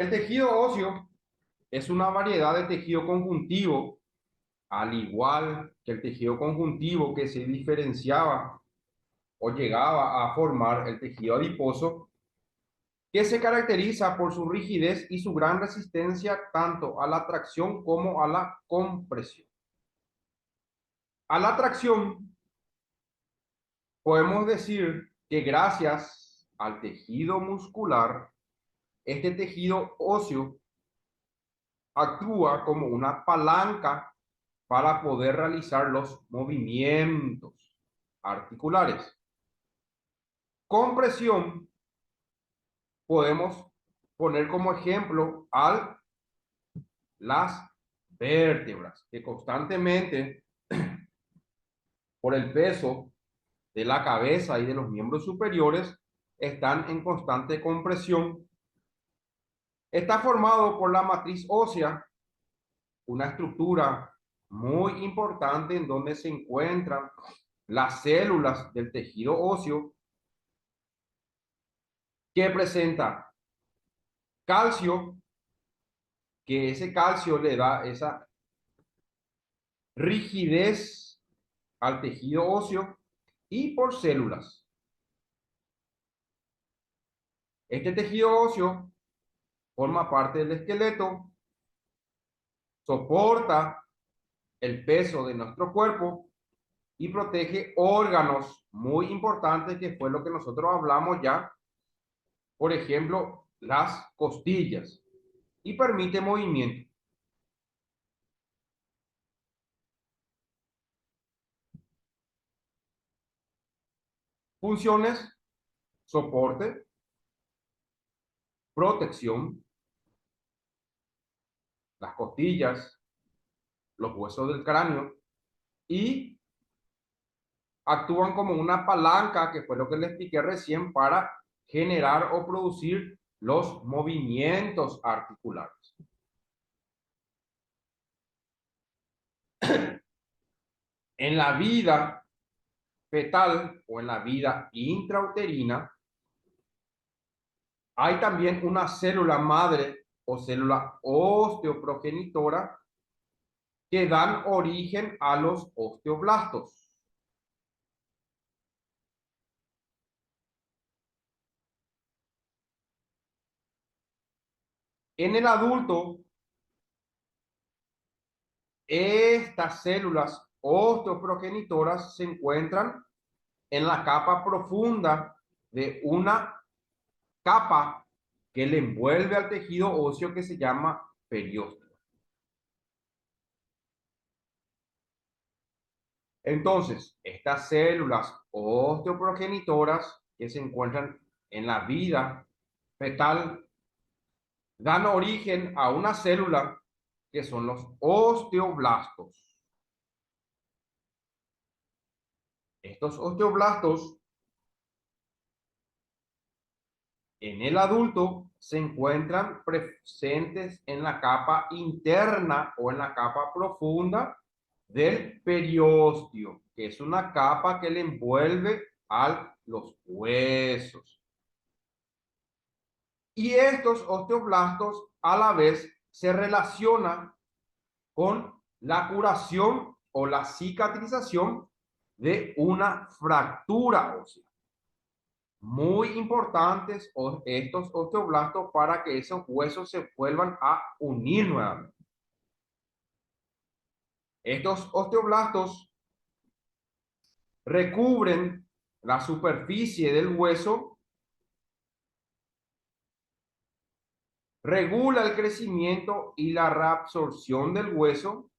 El tejido óseo es una variedad de tejido conjuntivo, al igual que el tejido conjuntivo que se diferenciaba o llegaba a formar el tejido adiposo, que se caracteriza por su rigidez y su gran resistencia tanto a la tracción como a la compresión. A la tracción podemos decir que gracias al tejido muscular, este tejido óseo actúa como una palanca para poder realizar los movimientos articulares. Compresión podemos poner como ejemplo a las vértebras, que constantemente, por el peso de la cabeza y de los miembros superiores, están en constante compresión. Está formado por la matriz ósea, una estructura muy importante en donde se encuentran las células del tejido óseo, que presenta calcio, que ese calcio le da esa rigidez al tejido óseo, y por células. Este tejido óseo forma parte del esqueleto, soporta el peso de nuestro cuerpo y protege órganos muy importantes, que fue lo que nosotros hablamos ya, por ejemplo, las costillas, y permite movimiento. Funciones: soporte, protección, las costillas, los huesos del cráneo, y actúan como una palanca, que fue lo que les expliqué recién, para generar o producir los movimientos articulares. En la vida fetal o en la vida intrauterina hay también una célula madre o célula osteoprogenitora que dan origen a los osteoblastos. En el adulto, estas células osteoprogenitoras se encuentran en la capa profunda de una capa que le envuelve al tejido óseo, que se llama periósteo. Entonces, estas células osteoprogenitoras que se encuentran en la vida fetal dan origen a una célula que son los osteoblastos. Estos osteoblastos en el adulto se encuentran presentes en la capa interna o en la capa profunda del periósteo, que es una capa que le envuelve a los huesos. Y estos osteoblastos a la vez se relacionan con la curación o la cicatrización de una fractura ósea. Muy importantes estos osteoblastos para que esos huesos se vuelvan a unir nuevamente. Estos osteoblastos recubren la superficie del hueso, regula el crecimiento y la reabsorción del hueso,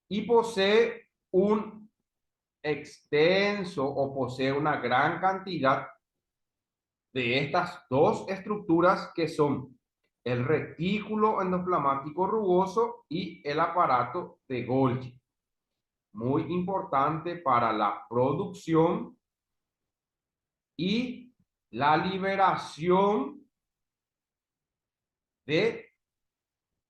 y posee un extenso o posee una gran cantidad de estas dos estructuras, que son el retículo endoplasmático rugoso y el aparato de Golgi. Muy importante para la producción y la liberación de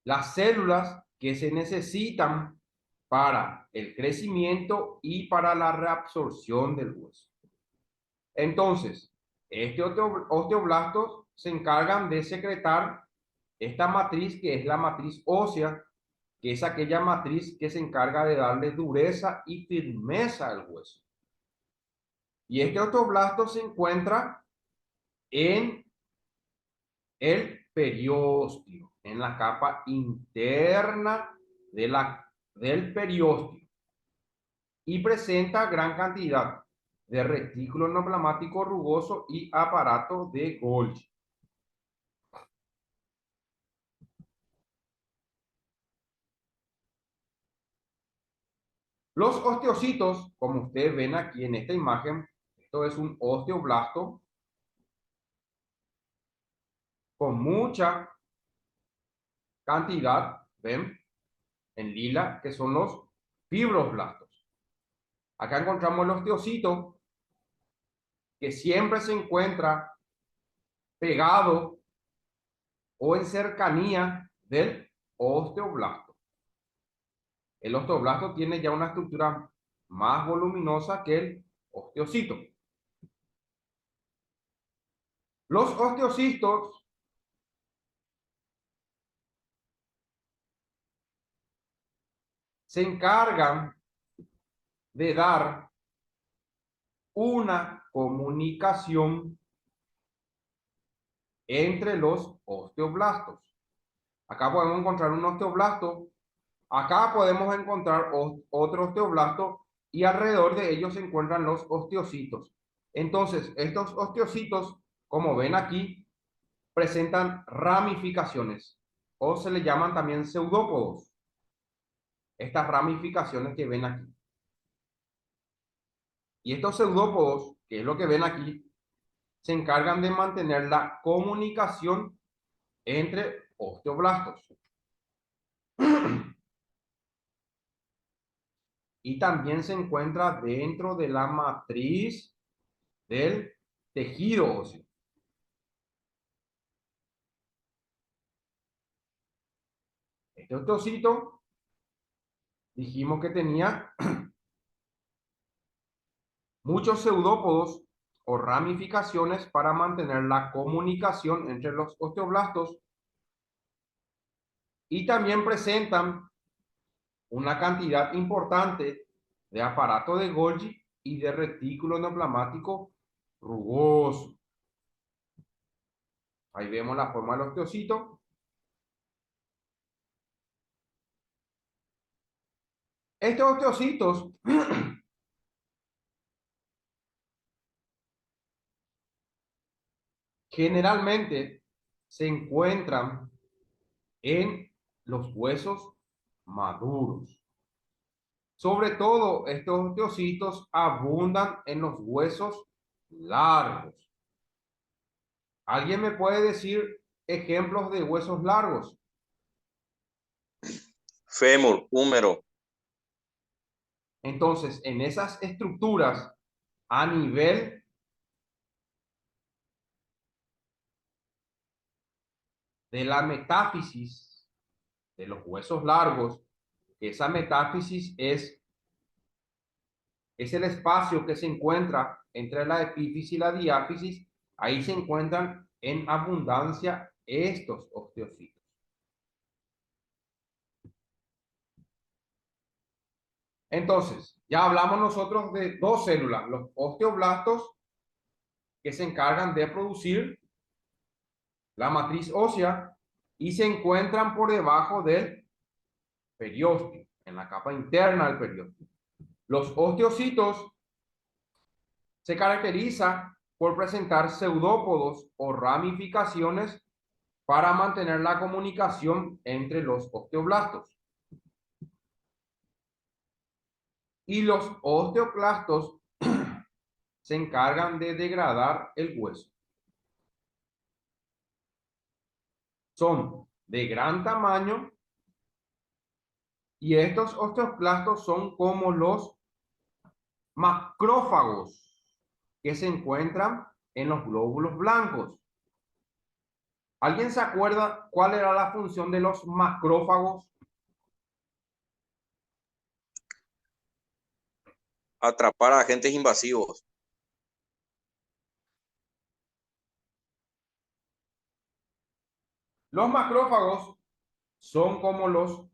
las células que se necesitan para el crecimiento y para la reabsorción del hueso. Entonces, este osteoblasto se encargan de secretar esta matriz que es la matriz ósea, que es aquella matriz que se encarga de darle dureza y firmeza al hueso. Y este osteoblasto se encuentra en el periósteo, en la capa interna del periósteo, y presenta gran cantidad de retículo endoplasmático rugoso y aparato de Golgi. Los osteocitos, como ustedes ven aquí en esta imagen, esto es un osteoblasto con mucha cantidad, ven, en lila, que son los fibroblastos. Acá encontramos el osteocito, que siempre se encuentra pegado o en cercanía del osteoblasto. El osteoblasto tiene ya una estructura más voluminosa que el osteocito. Los osteocitos se encargan de dar una comunicación entre los osteoblastos. Acá podemos encontrar un osteoblasto, acá podemos encontrar otro osteoblasto y alrededor de ellos se encuentran los osteocitos. Entonces, estos osteocitos, como ven aquí, presentan ramificaciones o se le llaman también pseudópodos. Estas ramificaciones que ven aquí. Y estos pseudópodos, que es lo que ven aquí, se encargan de mantener la comunicación entre osteoblastos. Y también se encuentra dentro de la matriz del tejido óseo. Este osteocito dijimos que tenía muchos pseudópodos o ramificaciones para mantener la comunicación entre los osteoblastos y también presentan una cantidad importante de aparato de Golgi y de retículo endoplasmático rugoso. Ahí vemos la forma del osteocito. Estos osteocitos generalmente se encuentran en los huesos maduros. Sobre todo, estos osteocitos abundan en los huesos largos. ¿Alguien me puede decir ejemplos de huesos largos? Fémur, húmero. Entonces, en esas estructuras a nivel de la metáfisis de los huesos largos, esa metáfisis es el espacio que se encuentra entre la epífisis y la diáfisis, ahí se encuentran en abundancia estos osteocitos. Entonces, ya hablamos nosotros de dos células, los osteoblastos, que se encargan de producir la matriz ósea y se encuentran por debajo del periósteo, en la capa interna del periósteo. Los osteocitos se caracterizan por presentar pseudópodos o ramificaciones para mantener la comunicación entre los osteoblastos. Y los osteoclastos se encargan de degradar el hueso. Son de gran tamaño y estos osteoclastos son como los macrófagos que se encuentran en los glóbulos blancos. ¿Alguien se acuerda cuál era la función de los macrófagos? Atrapar a agentes invasivos. Los macrófagos son como los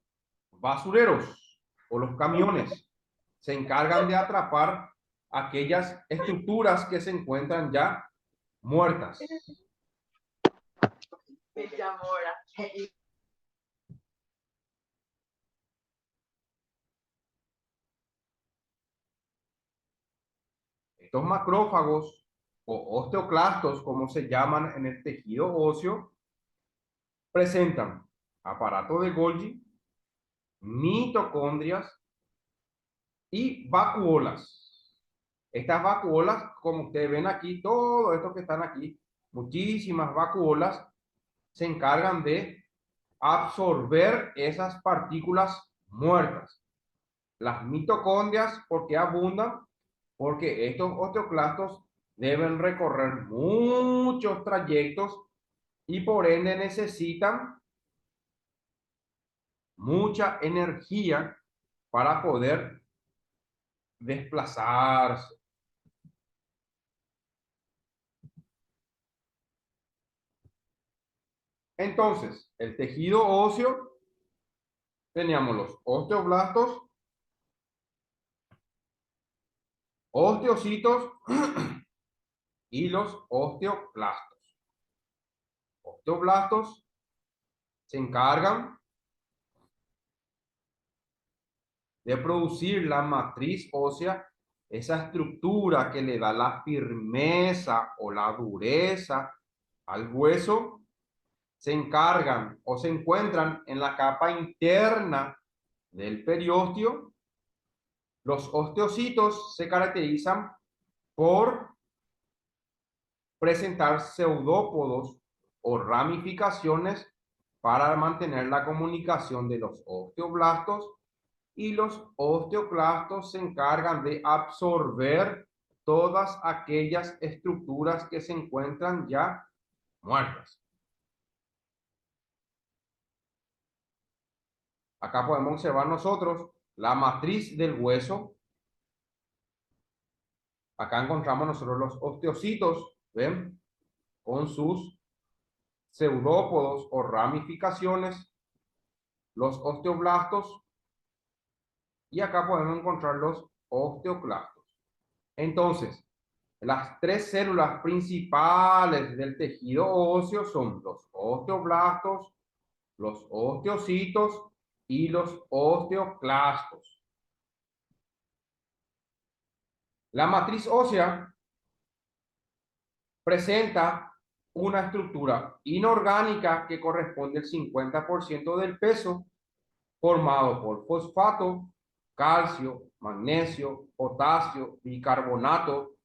basureros o los camiones. Se encargan de atrapar aquellas estructuras que se encuentran ya muertas. Estos macrófagos o osteoclastos, como se llaman en el tejido óseo, presentan aparato de Golgi, mitocondrias y vacuolas. Estas vacuolas, como ustedes ven aquí, todo esto que están aquí, muchísimas vacuolas, se encargan de absorber esas partículas muertas. Las mitocondrias, ¿por qué abundan? Porque estos osteoclastos deben recorrer muchos trayectos y por ende necesitan mucha energía para poder desplazarse. Entonces, el tejido óseo, teníamos los osteoblastos, osteocitos y los osteoclastos. Osteoblastos se encargan de producir la matriz ósea, esa estructura que le da la firmeza o la dureza al hueso. Se encargan o se encuentran en la capa interna del periósteo. Los osteocitos se caracterizan por presentar pseudópodos o ramificaciones para mantener la comunicación de los osteoblastos, y los osteoclastos se encargan de absorber todas aquellas estructuras que se encuentran ya muertas. Acá podemos observar nosotros la matriz del hueso. Acá encontramos nosotros los osteocitos, ¿ven? Con sus pseudópodos o ramificaciones, los osteoblastos, y acá podemos encontrar los osteoclastos. Entonces, las tres células principales del tejido óseo son los osteoblastos, los osteocitos y los osteoclastos. La matriz ósea presenta una estructura inorgánica que corresponde al 50% del peso, formado por fosfato, calcio, magnesio, potasio, bicarbonato,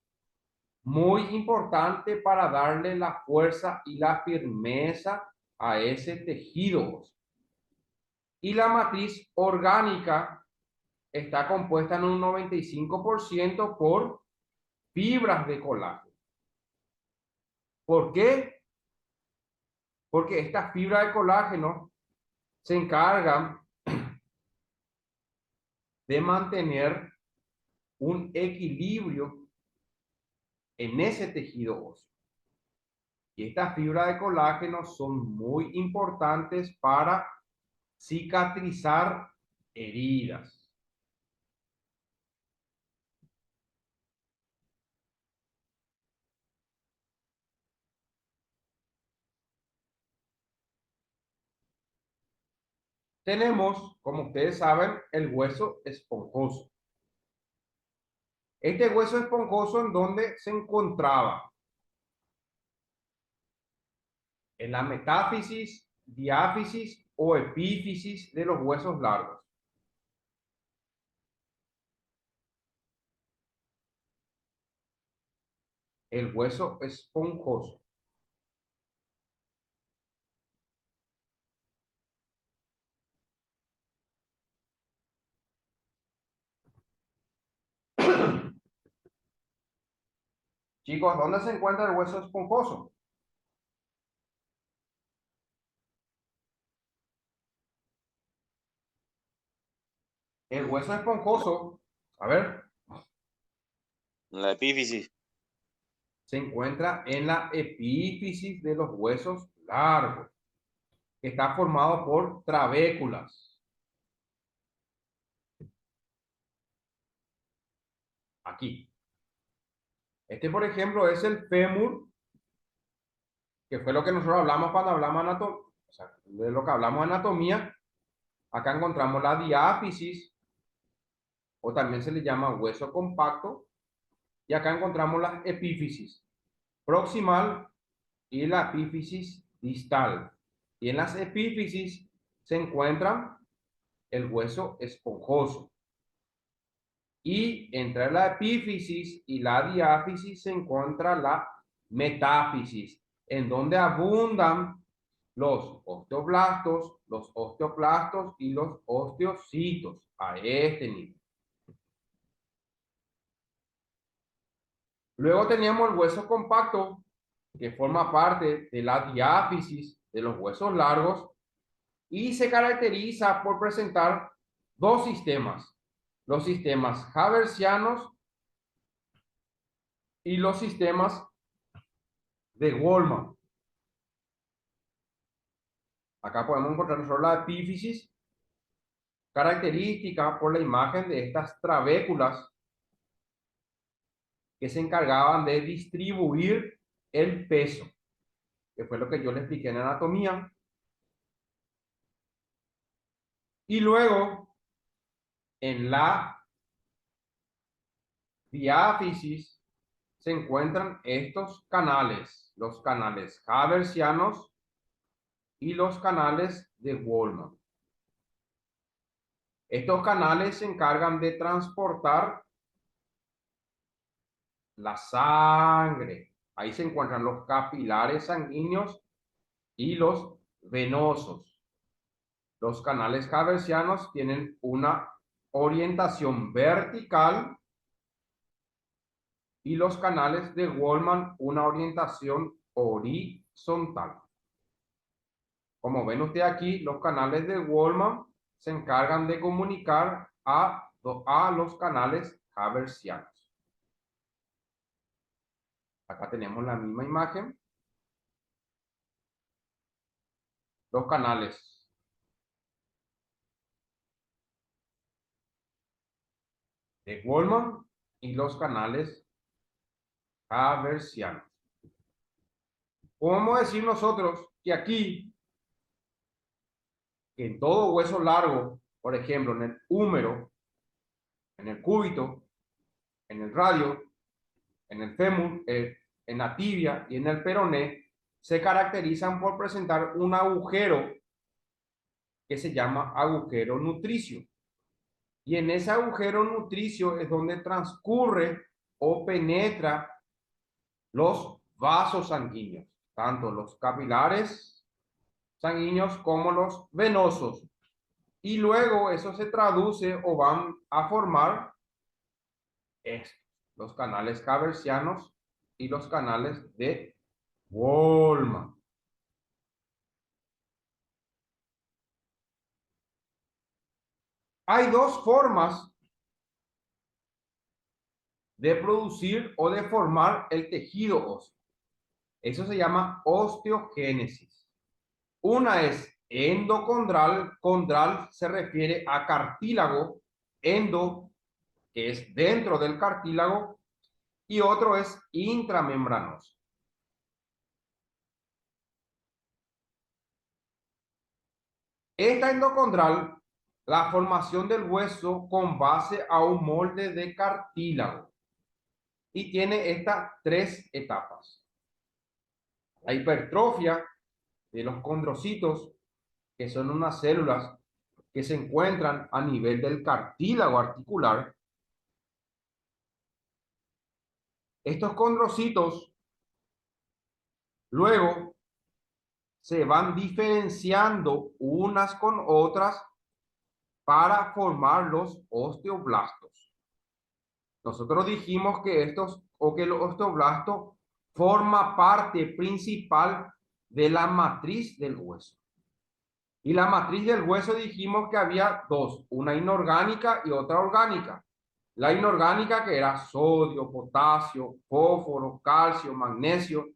muy importante para darle la fuerza y la firmeza a ese tejido. Y la matriz orgánica está compuesta en un 95% por fibras de colágeno. ¿Por qué? Porque estas fibras de colágeno se encargan de mantener un equilibrio en ese tejido óseo. Y estas fibras de colágeno son muy importantes para cicatrizar heridas. Tenemos, como ustedes saben, el hueso esponjoso. Este hueso esponjoso, ¿en donde se encontraba? En la metáfisis, diáfisis o epífisis de los huesos largos. El hueso esponjoso. Chicos, ¿dónde se encuentra el hueso esponjoso? El hueso esponjoso, a ver, La epífisis. se encuentra en la epífisis de los huesos largos. que está formado por trabéculas. Aquí. Este, por ejemplo, es el fémur, que fue lo que nosotros hablamos cuando hablamos de lo que hablamos de anatomía. Acá encontramos la diáfisis, o también se le llama hueso compacto, y acá encontramos la epífisis proximal y la epífisis distal. Y en las epífisis se encuentra el hueso esponjoso. Y entre la epífisis y la diáfisis se encuentra la metáfisis, en donde abundan los osteoblastos, los osteoclastos y los osteocitos a este nivel. Luego teníamos el hueso compacto, que forma parte de la diáfisis de los huesos largos y se caracteriza por presentar dos sistemas: los sistemas haversianos y los sistemas de Wolman. Acá podemos encontrar solo la epífisis, característica por la imagen de estas trabéculas que se encargaban de distribuir el peso, que fue lo que yo le expliqué en anatomía. Y luego, en la diáfisis, se encuentran estos canales, los canales haversianos y los canales de Wolman. Estos canales se encargan de transportar la sangre. Ahí se encuentran los capilares sanguíneos y los venosos. Los canales haversianos tienen una orientación vertical y los canales de Wolman una orientación horizontal. Como ven ustedes aquí, los canales de Wolman se encargan de comunicar a los canales haversianos. Acá tenemos la misma imagen. Los canales de Wolman y los canales haversianos. Podemos decir nosotros que aquí, que en todo hueso largo, por ejemplo, en el húmero, en el cúbito, en el radio, en el fémur, en la tibia y en el peroné, se caracterizan por presentar un agujero que se llama agujero nutricio. Y en ese agujero nutricio es donde transcurre o penetra los vasos sanguíneos, tanto los capilares sanguíneos como los venosos. Y luego eso se traduce o van a formar estos, los canales haversianos y los canales de Wolman. Hay dos formas de producir o de formar el tejido óseo. Eso se llama osteogénesis. Una es endocondral, condral se refiere a cartílago, endo, que es dentro del cartílago, y otro es intramembranoso. Esta endocondral, la formación del hueso con base a un molde de cartílago, y tiene estas tres etapas: la hipertrofia de los condrocitos, que son unas células que se encuentran a nivel del cartílago articular. Estos condrocitos luego se van diferenciando unas con otras para formar los osteoblastos. Nosotros dijimos que el osteoblasto forma parte principal de la matriz del hueso. Y la matriz del hueso dijimos que había dos, una inorgánica y otra orgánica. La inorgánica, que era sodio, potasio, fósforo, calcio, magnesio,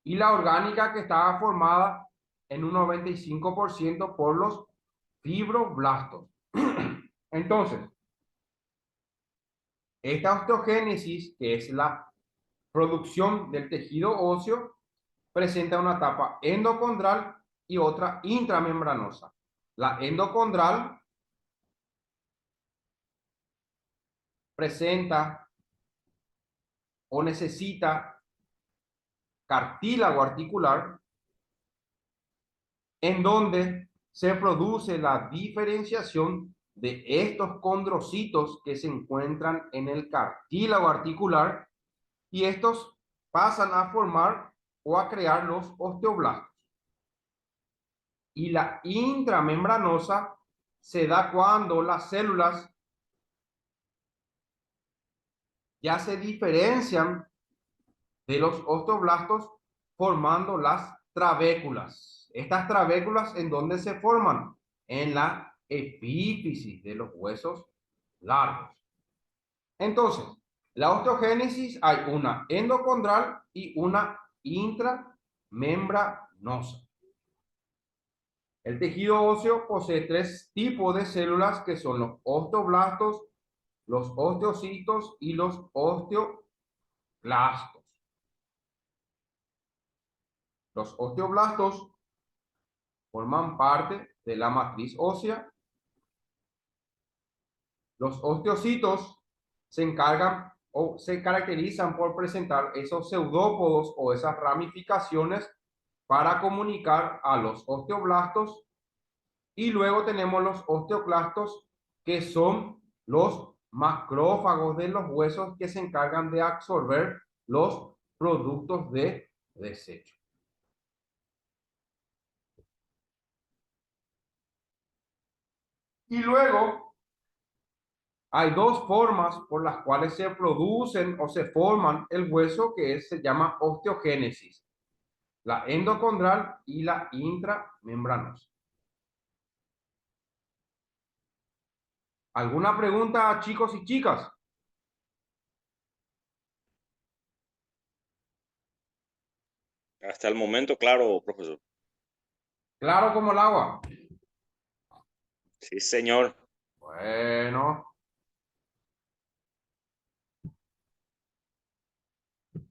y la orgánica, que estaba formada en un 95% por los fibroblastos. Entonces, esta osteogénesis, que es la producción del tejido óseo, presenta una etapa endocondral y otra intramembranosa. La endocondral presenta o necesita cartílago articular en donde se produce la diferenciación de estos condrocitos que se encuentran en el cartílago articular y estos pasan a formar o a crear los osteoblastos. Y la intramembranosa se da cuando las células ya se diferencian de los osteoblastos formando las trabéculas. Estas trabéculas, ¿en dónde se forman? En la epífisis de los huesos largos. Entonces, la osteogénesis hay una endocondral y una intramembranosa. El tejido óseo posee tres tipos de células que son los osteoblastos, los osteocitos y los osteoclastos. Los osteoblastos forman parte de la matriz ósea. Los osteocitos se encargan o se caracterizan por presentar esos pseudópodos o esas ramificaciones para comunicar a los osteoblastos. Y luego tenemos los osteoclastos, que son los macrófagos de los huesos que se encargan de absorber los productos de desecho. Y luego hay dos formas por las cuales se producen o se forman el hueso, que se llama osteogénesis: la endocondral y la intramembranosa. ¿Alguna pregunta, chicos y chicas? Hasta el momento, claro, profesor. Claro como el agua. Sí, señor. Bueno.